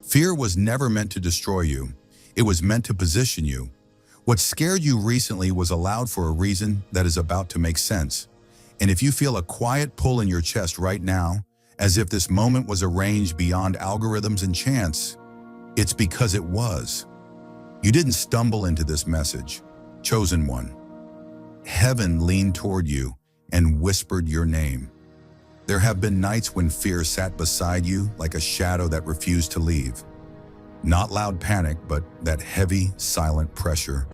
Fear was never meant to destroy you. It was meant to position you. What scared you recently was allowed for a reason that is about to make sense. And if you feel a quiet pull in your chest right now, as if this moment was arranged beyond algorithms and chance, it's because it was. You didn't stumble into this message. Chosen one. Heaven leaned toward you and whispered your name. There have been nights when fear sat beside you like a shadow that refused to leave. Not loud panic, but that heavy, silent pressure.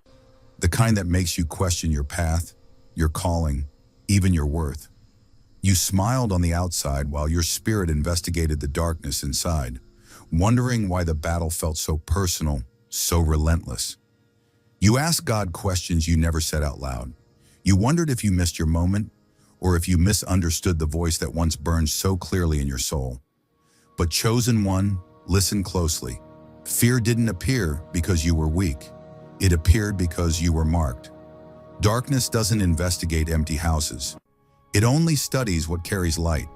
The kind that makes you question your path, your calling, even your worth. You smiled on the outside while your spirit investigated the darkness inside, wondering why the battle felt so personal, so relentless. You asked God questions you never said out loud. You wondered if you missed your moment, or if you misunderstood the voice that once burned so clearly in your soul. But chosen one, listen closely. Fear didn't appear because you were weak. It appeared because you were marked. Darkness doesn't investigate empty houses. It only studies what carries light.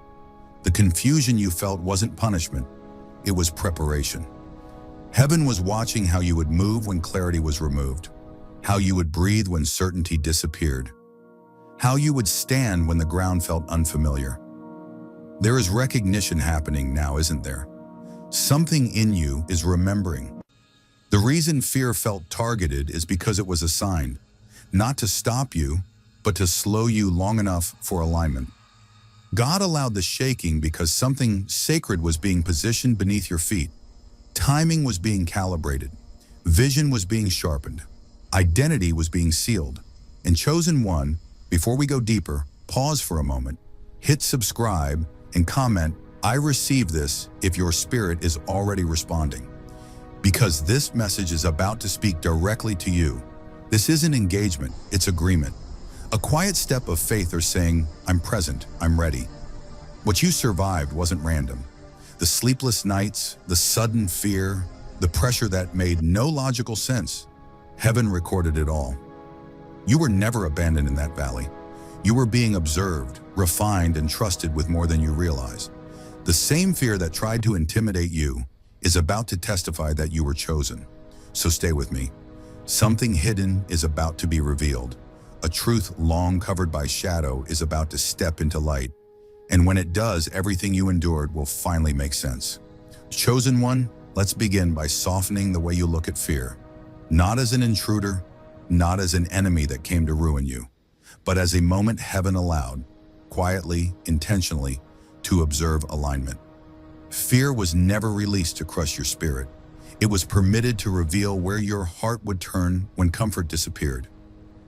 The confusion you felt wasn't punishment. It was preparation. Heaven was watching how you would move when clarity was removed, how you would breathe when certainty disappeared, how you would stand when the ground felt unfamiliar. There is recognition happening now, isn't there? Something in you is remembering. The reason fear felt targeted is because it was assigned, not to stop you, but to slow you long enough for alignment. God allowed the shaking because something sacred was being positioned beneath your feet. Timing was being calibrated. Vision was being sharpened. Identity was being sealed. And chosen one, before we go deeper, pause for a moment, hit subscribe, and comment, "I received this," if your spirit is already responding. Because this message is about to speak directly to you. This isn't engagement, it's agreement. A quiet step of faith or saying, "I'm present, I'm ready." What you survived wasn't random. The sleepless nights, the sudden fear, the pressure that made no logical sense. Heaven recorded it all. You were never abandoned in that valley. You were being observed, refined, and trusted with more than you realize. The same fear that tried to intimidate you is about to testify that you were chosen. So stay with me. Something hidden is about to be revealed. A truth long covered by shadow is about to step into light. And when it does, everything you endured will finally make sense. Chosen one, let's begin by softening the way you look at fear. Not as an intruder, not as an enemy that came to ruin you, but as a moment heaven allowed, quietly, intentionally, to observe alignment. Fear was never released to crush your spirit. It was permitted to reveal where your heart would turn when comfort disappeared.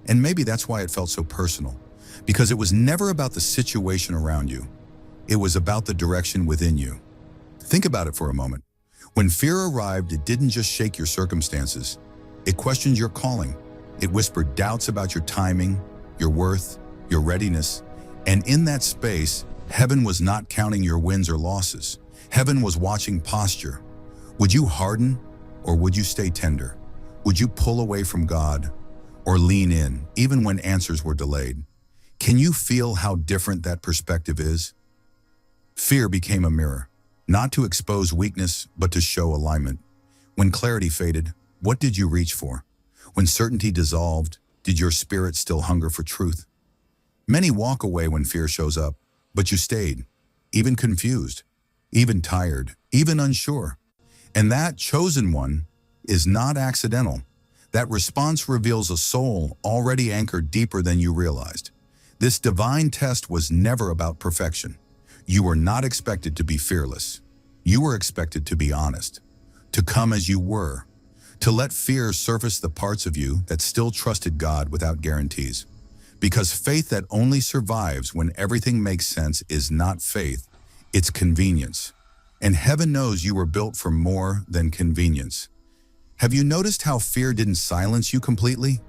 And maybe that's why it felt so personal, because it was never about the situation around you. It was about the direction within you. Think about it for a moment. When fear arrived, it didn't just shake your circumstances. It questioned your calling. It whispered doubts about your timing, your worth, your readiness. And in that space, heaven was not counting your wins or losses. Heaven was watching posture. Would you harden, or would you stay tender? Would you pull away from God, or lean in, even when answers were delayed? Can you feel how different that perspective is? Fear became a mirror, not to expose weakness, but to show alignment. When clarity faded, what did you reach for? When certainty dissolved, did your spirit still hunger for truth? Many walk away when fear shows up, but you stayed, even confused, even tired, even unsure. And that chosen one is not accidental. That response reveals a soul already anchored deeper than you realized. This divine test was never about perfection. You were not expected to be fearless. You were expected to be honest, to come as you were, to let fear surface the parts of you that still trusted God without guarantees. Because faith that only survives when everything makes sense is not faith, it's convenience. And heaven knows you were built for more than convenience. Have you noticed how fear didn't silence you completely?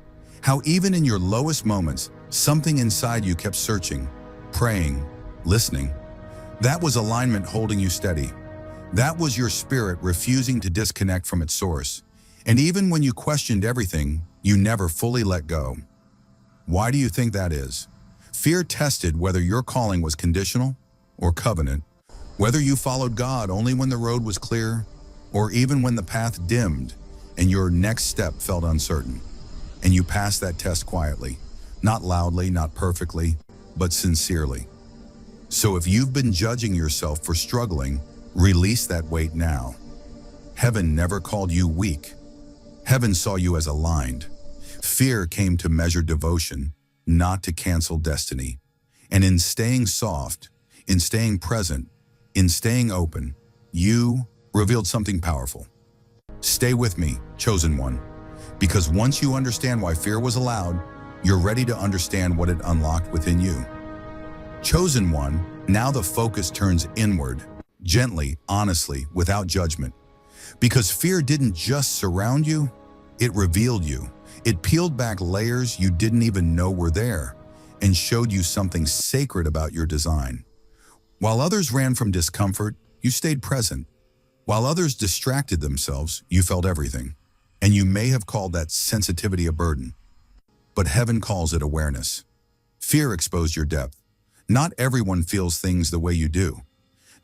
How even in your lowest moments, something inside you kept searching, praying, listening? That was alignment holding you steady. That was your spirit refusing to disconnect from its source. And even when you questioned everything, you never fully let go. Why do you think that is? Fear tested whether your calling was conditional or covenant, whether you followed God only when the road was clear, or even when the path dimmed and your next step felt uncertain. And you passed that test quietly, not loudly, not perfectly, but sincerely. So if you've been judging yourself for struggling, release that weight now. Heaven never called you weak. Heaven saw you as aligned. Fear came to measure devotion, not to cancel destiny. And in staying soft, in staying present, in staying open, you revealed something powerful. Stay with me, chosen one, because once you understand why fear was allowed, you're ready to understand what it unlocked within you. Chosen one, now the focus turns inward, gently, honestly, without judgment. Because fear didn't just surround you, it revealed you. It peeled back layers you didn't even know were there and showed you something sacred about your design. While others ran from discomfort, you stayed present. While others distracted themselves, you felt everything. And you may have called that sensitivity a burden. But heaven calls it awareness. Fear exposed your depth. Not everyone feels things the way you do.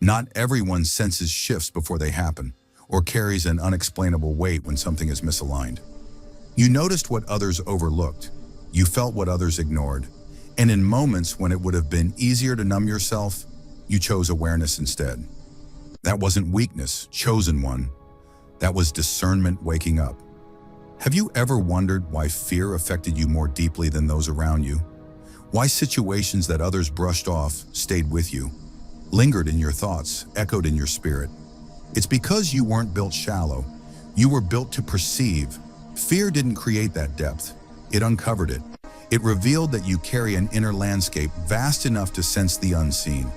Not everyone senses shifts before they happen, or carries an unexplainable weight when something is misaligned. You noticed what others overlooked. You felt what others ignored. And in moments when it would have been easier to numb yourself, you chose awareness instead. That wasn't weakness, chosen one. That was discernment waking up. Have you ever wondered why fear affected you more deeply than those around you? Why situations that others brushed off stayed with you, lingered in your thoughts, echoed in your spirit? It's because you weren't built shallow. You were built to perceive. Fear didn't create that depth. It uncovered it. It revealed that you carry an inner landscape vast enough to sense the unseen.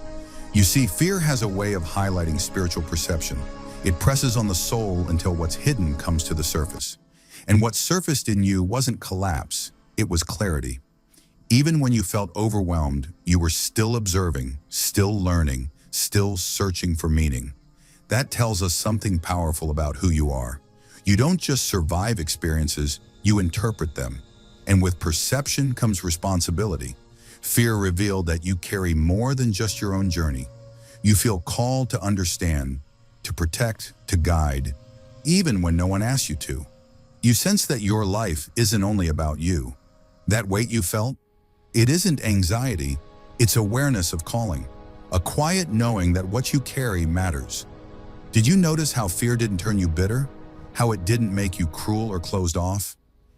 You see, fear has a way of highlighting spiritual perception. It presses on the soul until what's hidden comes to the surface. And what surfaced in you wasn't collapse, it was clarity. Even when you felt overwhelmed, you were still observing, still learning, still searching for meaning. That tells us something powerful about who you are. You don't just survive experiences, you interpret them. And with perception comes responsibility. Fear revealed that you carry more than just your own journey. You feel called to understand, to protect, to guide, even when no one asks you to. You sense that your life isn't only about you. That weight you felt? It isn't anxiety, it's awareness of calling. A quiet knowing that what you carry matters. Did you notice how fear didn't turn you bitter? How it didn't make you cruel or closed off?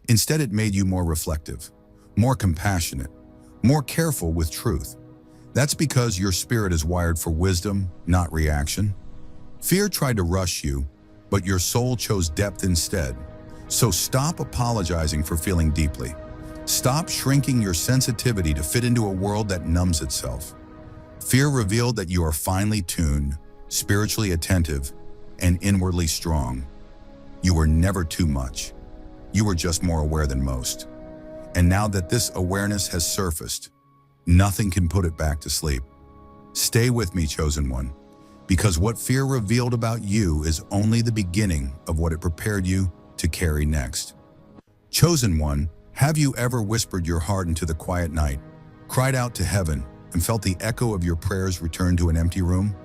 Instead, it made you more reflective, more compassionate, more careful with truth. That's because your spirit is wired for wisdom, not reaction. Fear tried to rush you, but your soul chose depth instead. So stop apologizing for feeling deeply. Stop shrinking your sensitivity to fit into a world that numbs itself. Fear revealed that you are finely tuned, spiritually attentive, and inwardly strong. You were never too much. You were just more aware than most. And now that this awareness has surfaced, nothing can put it back to sleep. Stay with me, chosen one, because what fear revealed about you is only the beginning of what it prepared you to carry next. Chosen one, have you ever whispered your heart into the quiet night, cried out to heaven, and felt the echo of your prayers return to an empty room?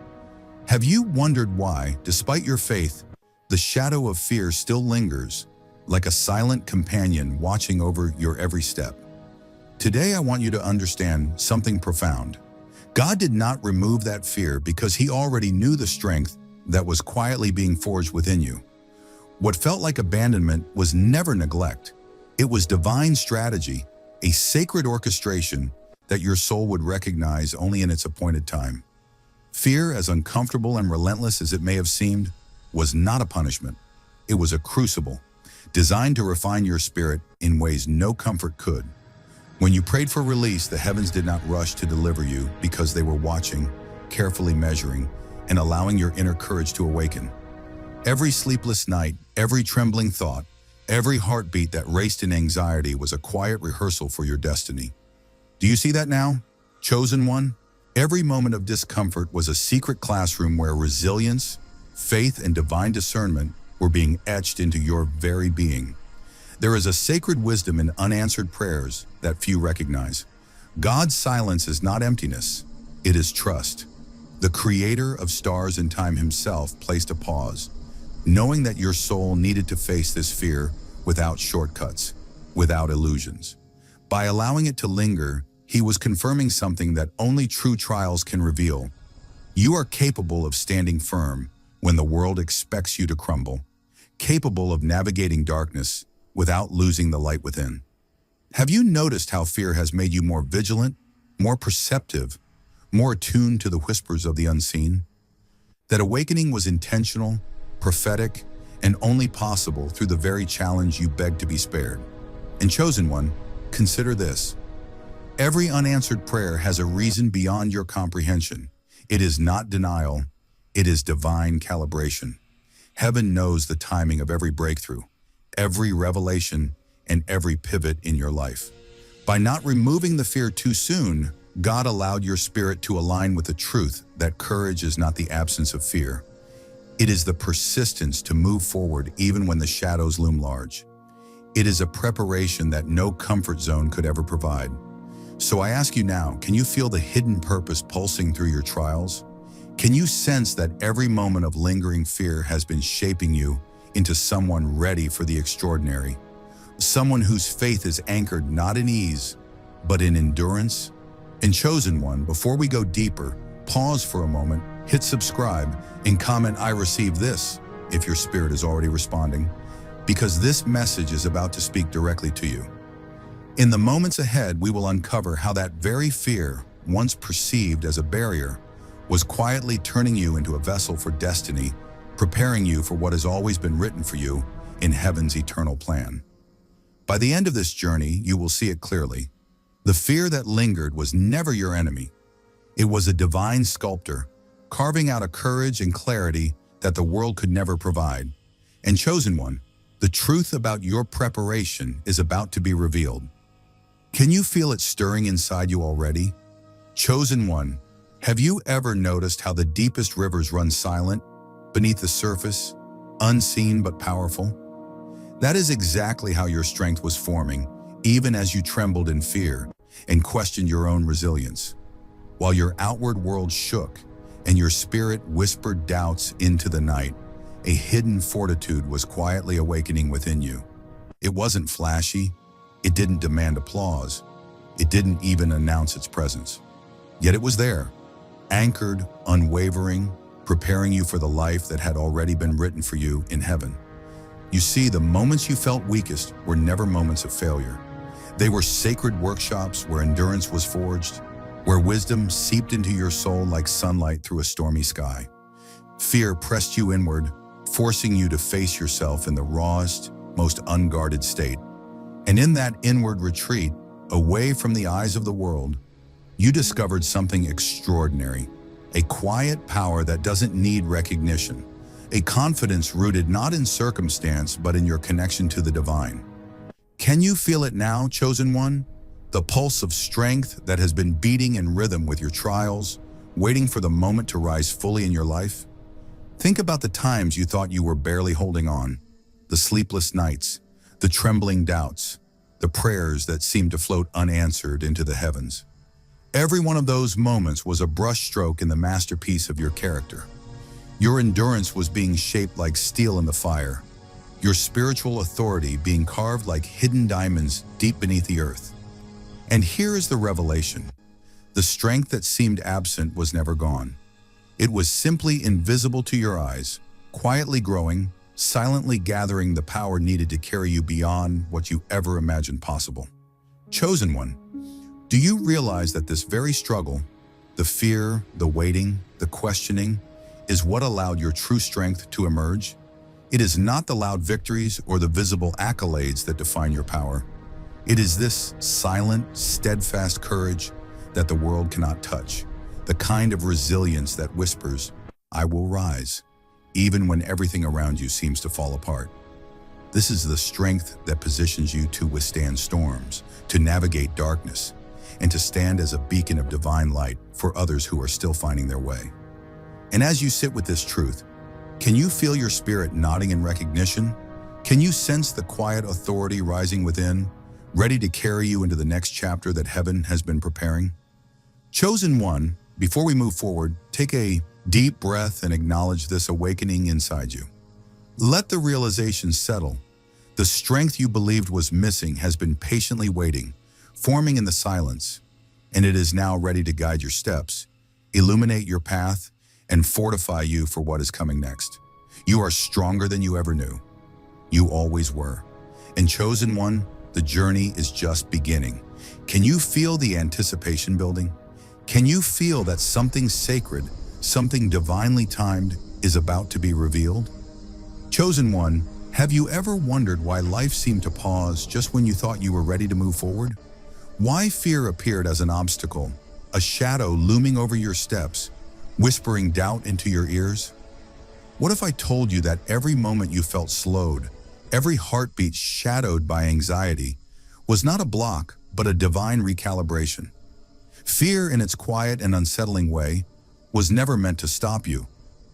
Have you wondered why, despite your faith, the shadow of fear still lingers, like a silent companion watching over your every step? Today, I want you to understand something profound. God did not remove that fear because He already knew the strength that was quietly being forged within you. What felt like abandonment was never neglect. It was divine strategy, a sacred orchestration that your soul would recognize only in its appointed time. Fear, as uncomfortable and relentless as it may have seemed, was not a punishment. It was a crucible, designed to refine your spirit in ways no comfort could. When you prayed for release, the heavens did not rush to deliver you because they were watching, carefully measuring, and allowing your inner courage to awaken. Every sleepless night, every trembling thought, every heartbeat that raced in anxiety was a quiet rehearsal for your destiny. Do you see that now, chosen one? Every moment of discomfort was a secret classroom where resilience, faith, and divine discernment were being etched into your very being. There is a sacred wisdom in unanswered prayers that few recognize. God's silence is not emptiness, it is trust. The creator of stars and time himself placed a pause, knowing that your soul needed to face this fear without shortcuts, without illusions. By allowing it to linger, he was confirming something that only true trials can reveal. You are capable of standing firm when the world expects you to crumble, capable of navigating darkness without losing the light within. Have you noticed how fear has made you more vigilant, more perceptive, more attuned to the whispers of the unseen? That awakening was intentional, prophetic, and only possible through the very challenge you begged to be spared. And chosen one, consider this. Every unanswered prayer has a reason beyond your comprehension. It is not denial, it is divine calibration. Heaven knows the timing of every breakthrough, every revelation, and every pivot in your life. By not removing the fear too soon, God allowed your spirit to align with the truth that courage is not the absence of fear. It is the persistence to move forward even when the shadows loom large. It is a preparation that no comfort zone could ever provide. So I ask you now, can you feel the hidden purpose pulsing through your trials? Can you sense that every moment of lingering fear has been shaping you into someone ready for the extraordinary? Someone whose faith is anchored not in ease, but in endurance? And chosen one, before we go deeper, pause for a moment, hit subscribe, and comment "I received this" if your spirit is already responding, because this message is about to speak directly to you. In the moments ahead, we will uncover how that very fear, once perceived as a barrier, was quietly turning you into a vessel for destiny, preparing you for what has always been written for you in heaven's eternal plan. By the end of this journey, you will see it clearly. The fear that lingered was never your enemy. It was a divine sculptor, carving out a courage and clarity that the world could never provide. And chosen one, the truth about your preparation is about to be revealed. Can you feel it stirring inside you already? Chosen one, have you ever noticed how the deepest rivers run silent, beneath the surface, unseen but powerful? That is exactly how your strength was forming, even as you trembled in fear and questioned your own resilience. While your outward world shook and your spirit whispered doubts into the night, a hidden fortitude was quietly awakening within you. It wasn't flashy, it didn't demand applause, it didn't even announce its presence. Yet it was there, anchored, unwavering, preparing you for the life that had already been written for you in heaven. You see, the moments you felt weakest were never moments of failure. They were sacred workshops where endurance was forged, where wisdom seeped into your soul like sunlight through a stormy sky. Fear pressed you inward, forcing you to face yourself in the rawest, most unguarded state. And in that inward retreat, away from the eyes of the world, you discovered something extraordinary, a quiet power that doesn't need recognition, a confidence rooted not in circumstance but in your connection to the divine. Can you feel it now, chosen one? The pulse of strength that has been beating in rhythm with your trials, waiting for the moment to rise fully in your life? Think about the times you thought you were barely holding on, the sleepless nights, the trembling doubts, the prayers that seemed to float unanswered into the heavens. Every one of those moments was a brushstroke in the masterpiece of your character. Your endurance was being shaped like steel in the fire, your spiritual authority being carved like hidden diamonds deep beneath the earth. And here is the revelation. The strength that seemed absent was never gone. It was simply invisible to your eyes, quietly growing, silently gathering the power needed to carry you beyond what you ever imagined possible. Chosen one, do you realize that this very struggle, the fear, the waiting, the questioning, is what allowed your true strength to emerge? It is not the loud victories or the visible accolades that define your power. It is this silent, steadfast courage that the world cannot touch, the kind of resilience that whispers, "I will rise," even when everything around you seems to fall apart. This is the strength that positions you to withstand storms, to navigate darkness, and to stand as a beacon of divine light for others who are still finding their way. And as you sit with this truth, can you feel your spirit nodding in recognition? Can you sense the quiet authority rising within, ready to carry you into the next chapter that heaven has been preparing? Chosen one, before we move forward, take a deep breath and acknowledge this awakening inside you. Let the realization settle. The strength you believed was missing has been patiently waiting, forming in the silence, and it is now ready to guide your steps, illuminate your path, and fortify you for what is coming next. You are stronger than you ever knew. You always were. And chosen one, the journey is just beginning. Can you feel the anticipation building? Can you feel that something sacred, something divinely timed, is about to be revealed? Chosen one, have you ever wondered why life seemed to pause just when you thought you were ready to move forward? Why fear appeared as an obstacle, a shadow looming over your steps, whispering doubt into your ears? What if I told you that every moment you felt slowed, every heartbeat shadowed by anxiety, was not a block, but a divine recalibration? Fear, in its quiet and unsettling way, was never meant to stop you.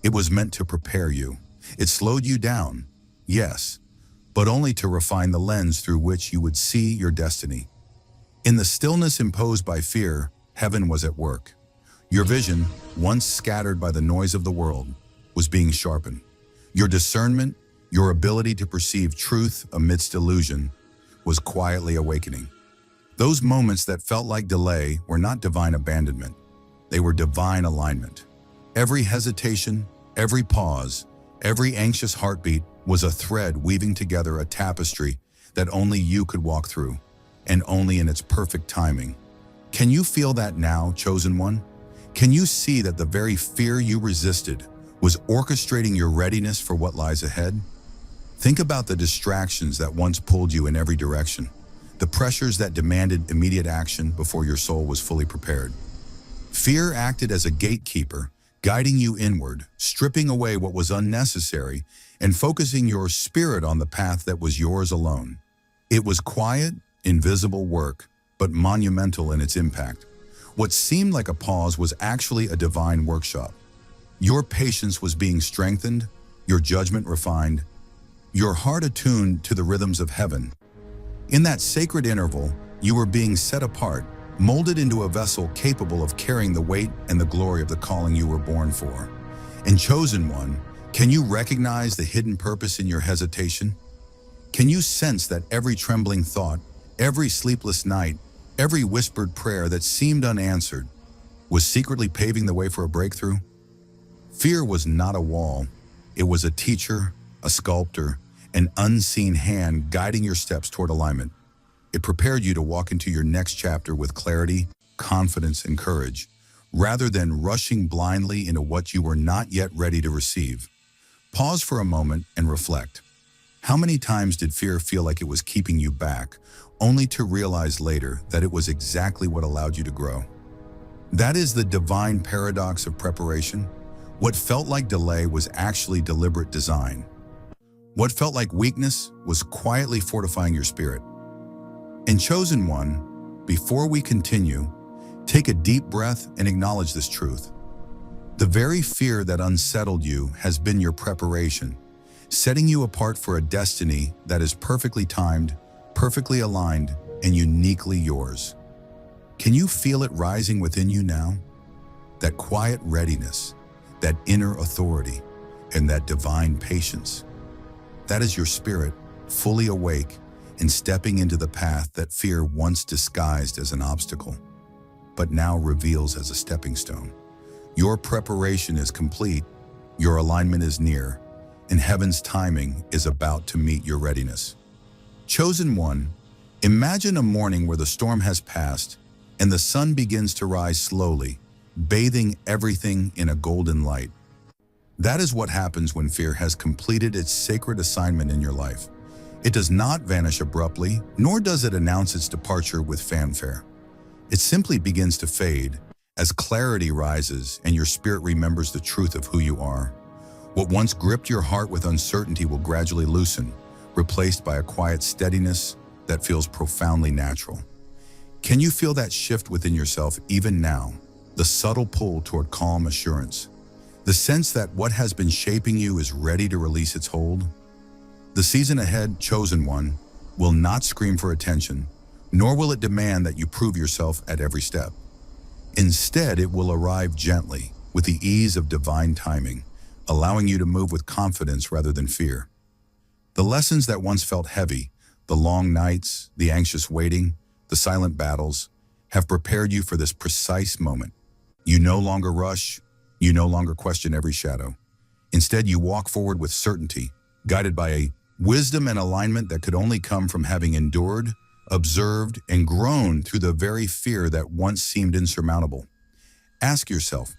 It was meant to prepare you. It slowed you down, yes, but only to refine the lens through which you would see your destiny. In the stillness imposed by fear, heaven was at work. Your vision, once scattered by the noise of the world, was being sharpened. Your discernment, your ability to perceive truth amidst illusion, was quietly awakening. Those moments that felt like delay were not divine abandonment. They were divine alignment. Every hesitation, every pause, every anxious heartbeat was a thread weaving together a tapestry that only you could walk through, and only in its perfect timing. Can you feel that now, chosen one? Can you see that the very fear you resisted was orchestrating your readiness for what lies ahead? Think about the distractions that once pulled you in every direction, the pressures that demanded immediate action before your soul was fully prepared. Fear acted as a gatekeeper, guiding you inward, stripping away what was unnecessary, and focusing your spirit on the path that was yours alone. It was quiet, invisible work, but monumental in its impact. What seemed like a pause was actually a divine workshop. Your patience was being strengthened, your judgment refined, your heart attuned to the rhythms of heaven. In that sacred interval, you were being set apart, molded into a vessel capable of carrying the weight and the glory of the calling you were born for. And chosen one, can you recognize the hidden purpose in your hesitation? Can you sense that every trembling thought, every sleepless night, every whispered prayer that seemed unanswered was secretly paving the way for a breakthrough? Fear was not a wall. It was a teacher, a sculptor, an unseen hand guiding your steps toward alignment. It prepared you to walk into your next chapter with clarity, confidence, and courage, rather than rushing blindly into what you were not yet ready to receive. Pause for a moment and reflect. How many times did fear feel like it was keeping you back, only to realize later that it was exactly what allowed you to grow? That is the divine paradox of preparation. What felt like delay was actually deliberate design. What felt like weakness was quietly fortifying your spirit. And chosen one, before we continue, take a deep breath and acknowledge this truth. The very fear that unsettled you has been your preparation, setting you apart for a destiny that is perfectly timed, perfectly aligned, and uniquely yours. Can you feel it rising within you now? That quiet readiness, that inner authority, and that divine patience. That is your spirit, fully awake and stepping into the path that fear once disguised as an obstacle, but now reveals as a stepping stone. Your preparation is complete, your alignment is near, and heaven's timing is about to meet your readiness. Chosen one, imagine a morning where the storm has passed and the sun begins to rise slowly, bathing everything in a golden light. That is what happens when fear has completed its sacred assignment in your life. It does not vanish abruptly, nor does it announce its departure with fanfare. It simply begins to fade as clarity rises and your spirit remembers the truth of who you are. What once gripped your heart with uncertainty will gradually loosen, replaced by a quiet steadiness that feels profoundly natural. Can you feel that shift within yourself even now? The subtle pull toward calm assurance. The sense that what has been shaping you is ready to release its hold? The season ahead, chosen one, will not scream for attention, nor will it demand that you prove yourself at every step. Instead, it will arrive gently, with the ease of divine timing, allowing you to move with confidence rather than fear. The lessons that once felt heavy, the long nights, the anxious waiting, the silent battles, have prepared you for this precise moment. You no longer rush, you no longer question every shadow. Instead, you walk forward with certainty, guided by a wisdom and alignment that could only come from having endured, observed, and grown through the very fear that once seemed insurmountable. Ask yourself,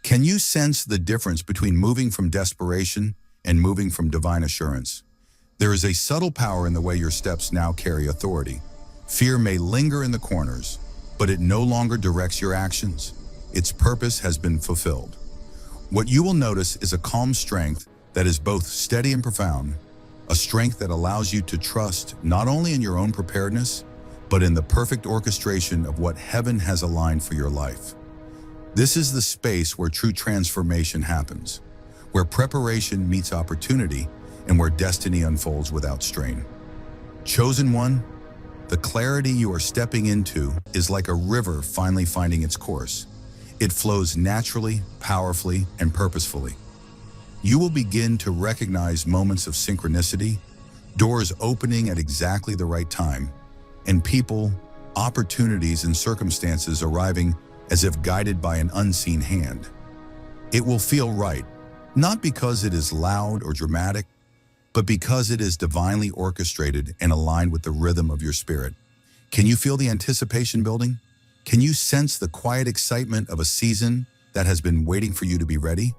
can you sense the difference between moving from desperation and moving from divine assurance? There is a subtle power in the way your steps now carry authority. Fear may linger in the corners, but it no longer directs your actions. Its purpose has been fulfilled. What you will notice is a calm strength that is both steady and profound, a strength that allows you to trust not only in your own preparedness, but in the perfect orchestration of what heaven has aligned for your life. This is the space where true transformation happens, where preparation meets opportunity, and where destiny unfolds without strain. Chosen one, the clarity you are stepping into is like a river finally finding its course. It flows naturally, powerfully, and purposefully. You will begin to recognize moments of synchronicity, doors opening at exactly the right time, and people, opportunities, and circumstances arriving as if guided by an unseen hand. It will feel right, not because it is loud or dramatic, but because it is divinely orchestrated and aligned with the rhythm of your spirit. Can you feel the anticipation building? Can you sense the quiet excitement of a season that has been waiting for you to be ready?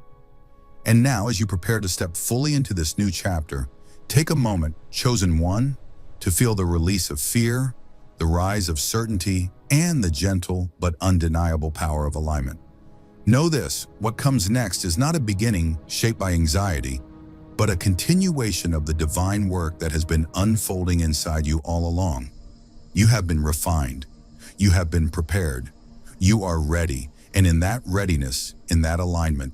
And now, as you prepare to step fully into this new chapter, take a moment, chosen one, to feel the release of fear, the rise of certainty, and the gentle but undeniable power of alignment. Know this, what comes next is not a beginning shaped by anxiety, but a continuation of the divine work that has been unfolding inside you all along. You have been refined. You have been prepared. You are ready. And in that readiness, in that alignment,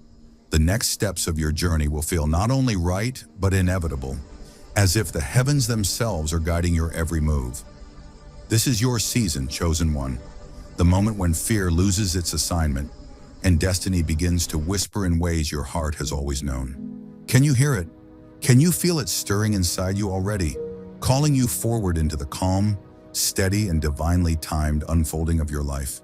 the next steps of your journey will feel not only right, but inevitable, as if the heavens themselves are guiding your every move. This is your season, chosen one, the moment when fear loses its assignment and destiny begins to whisper in ways your heart has always known. Can you hear it? Can you feel it stirring inside you already, calling you forward into the calm, steady, and divinely timed unfolding of your life?